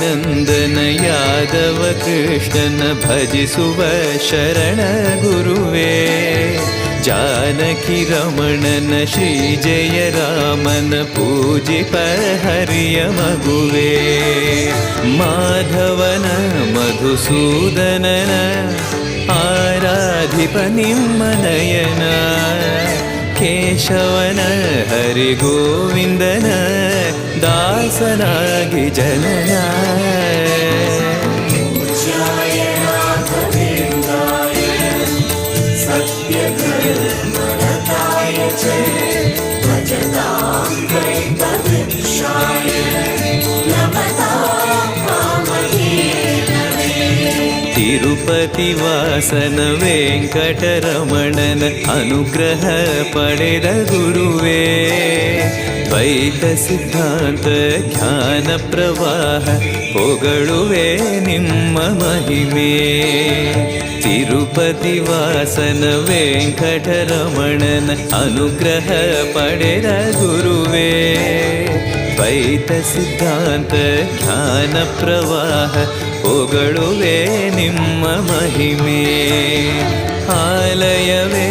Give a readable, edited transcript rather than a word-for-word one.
ನಂದನ ಯಾದವ ಕೃಷ್ಣನ ಭಜಿಸುವ ಶರಣ ಗುರುವೇ. ಜಾನಕಿ ರಮಣನ ಶ್ರೀ ಜಯ ರಾಮನ ಪೂಜಿಪ ಹರಿಯ ಮಗುವೇ. ಮಾಧವನ ಮಧುಸೂದನನ ಆರಾಧಿಪ ನಿಮ್ಮ ನಯನ. ಕೇಶವನ ಹರಿಗೋವಿಂದನ ದಾಸನಾಗಿ ಜನನ. ತಿರುಪತಿ ವಾಸನ ವೆಂಕಟರಮಣನ ಅನುಗ್ರಹ ಪಡೆದ ಗುರುವೇ. ದ್ವೈತ ಸಿದ್ಧಾಂತ ಜ್ಞಾನ ಪ್ರವಾಹ ಹೊಗಳುವೆ ನಿಮ್ಮ ಮಹಿಮೆ. ತಿರುಪತಿ ವಾಸನ ವೆಂಕಟರಮಣನ ಅನುಗ್ರಹ ಪಡೆದ ಗುರುವೇ. ದ್ವೈತ ಸಿದ್ಧಾಂತ ಜ್ಞಾನ ಪ್ರವಾಹ ಹೊಗಳುವೆ ನಿಮ್ಮ ಮಹಿಮೆ. ಆಲಯವೇ